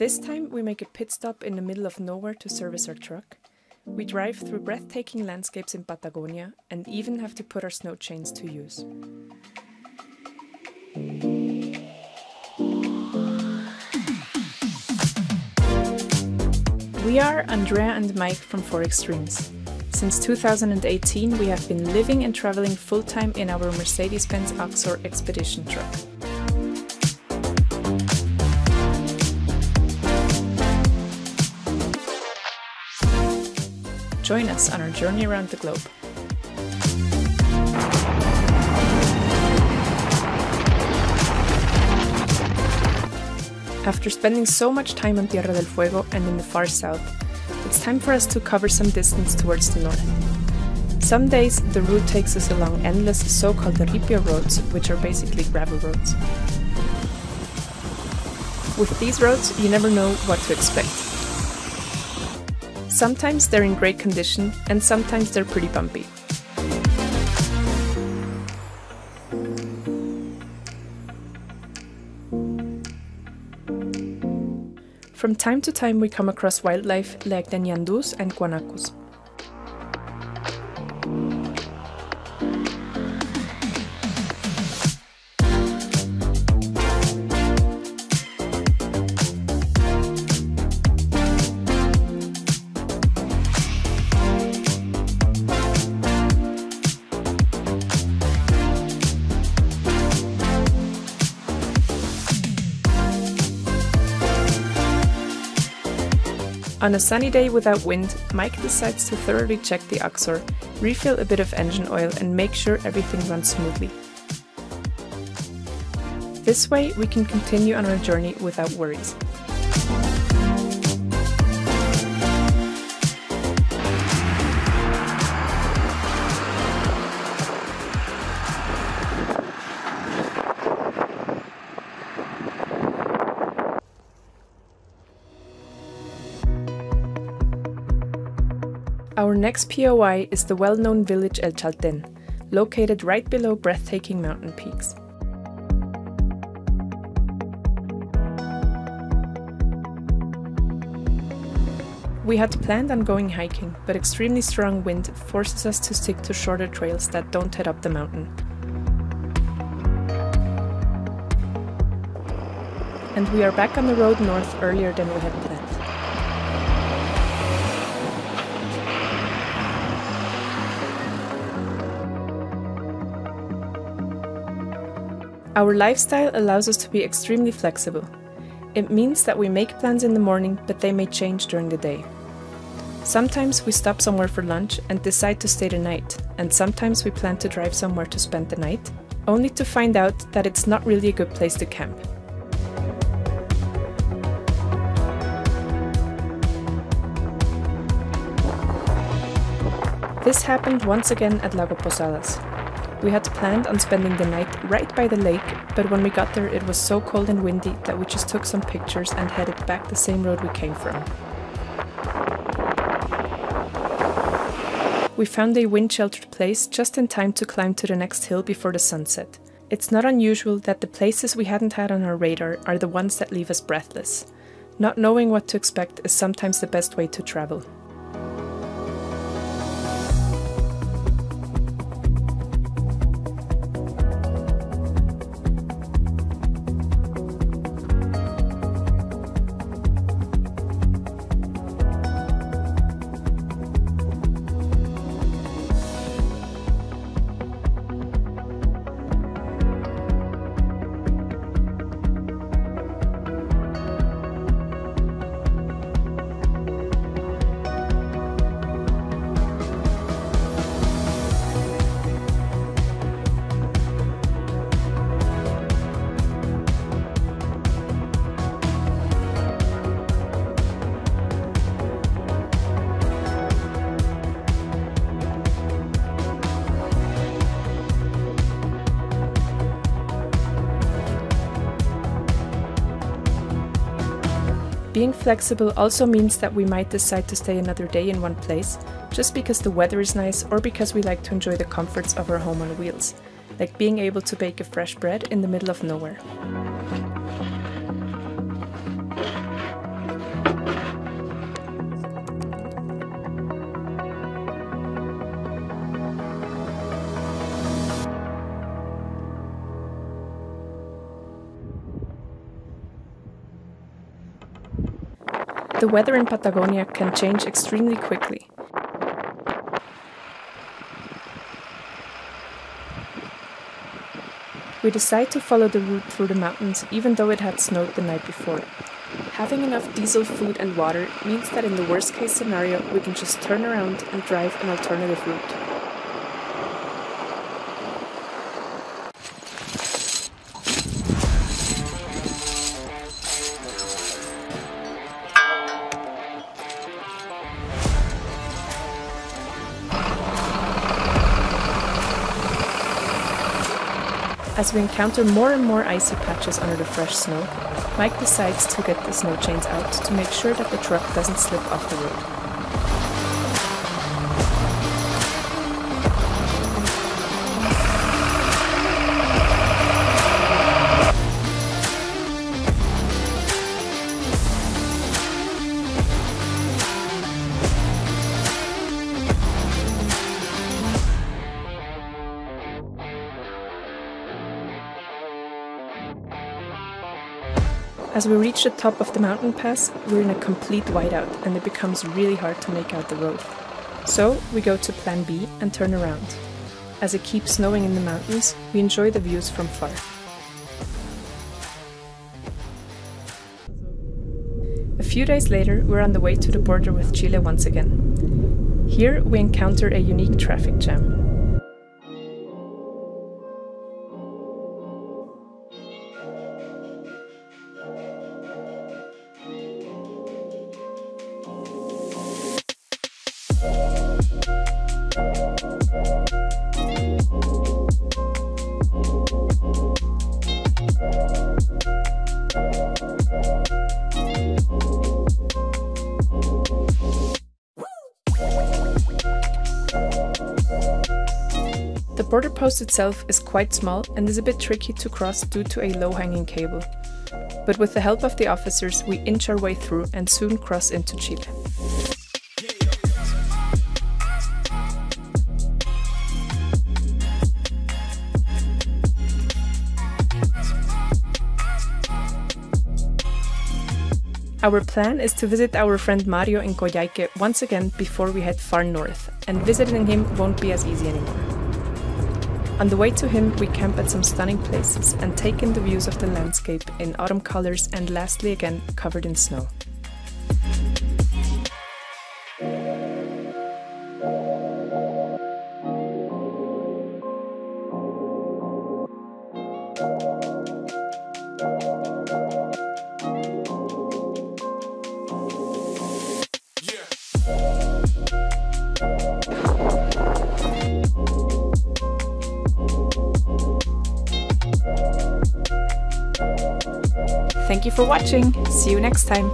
This time we make a pit stop in the middle of nowhere to service our truck. We drive through breathtaking landscapes in Patagonia and even have to put our snow chains to use. We are Andrea and Mike from Xtremes. Since 2018 we have been living and traveling full-time in our Mercedes-Benz expedition truck. Join us on our journey around the globe. After spending so much time on Terra del Fuoco and in the far south, it's time for us to cover some distance towards the north. Some days the route takes us along endless so-called ripio roads, which are basically gravel roads. With these roads, you never know what to expect. Sometimes they're in great condition, and sometimes they're pretty bumpy. From time to time we come across wildlife like the nyandus and guanacos. On a sunny day without wind, Mike decides to thoroughly check the Axor, refill a bit of engine oil and make sure everything runs smoothly. This way we can continue on our journey without worries. Our next POI is the well-known village El Chalten, located right below breathtaking mountain peaks. We had planned on going hiking, but extremely strong wind forces us to stick to shorter trails that don't head up the mountain. And we are back on the road north earlier than we had planned. Our lifestyle allows us to be extremely flexible. It means that we make plans in the morning, but they may change during the day. Sometimes we stop somewhere for lunch and decide to stay the night, and sometimes we plan to drive somewhere to spend the night, only to find out that it's not really a good place to camp. This happened once again at Lago Posadas. We had planned on spending the night right by the lake, but when we got there it was so cold and windy that we just took some pictures and headed back the same road we came from. We found a wind-sheltered place just in time to climb to the next hill before the sunset. It's not unusual that the places we hadn't had on our radar are the ones that leave us breathless. Not knowing what to expect is sometimes the best way to travel. Being flexible also means that we might decide to stay another day in one place, just because the weather is nice or because we like to enjoy the comforts of our home on wheels, like being able to bake a fresh bread in the middle of nowhere. The weather in Patagonia can change extremely quickly. We decide to follow the route through the mountains even though it had snowed the night before. Having enough diesel, food and water means that in the worst case scenario we can just turn around and drive an alternative route. As we encounter more and more icy patches under the fresh snow, Mike decides to get the snow chains out to make sure that the truck doesn't slip off the road. As we reach the top of the mountain pass, we're in a complete whiteout and it becomes really hard to make out the road. So we go to plan B and turn around. As it keeps snowing in the mountains, we enjoy the views from far. A few days later, we're on the way to the border with Chile once again. Here we encounter a unique traffic jam. The border post itself is quite small and is a bit tricky to cross due to a low-hanging cable. But with the help of the officers, we inch our way through and soon cross into Chile. Our plan is to visit our friend Mario in Coyhaique once again before we head far north, and visiting him won't be as easy anymore. On the way to him, we camp at some stunning places and take in the views of the landscape in autumn colors and lastly again covered in snow. Thank you for watching. See you next time.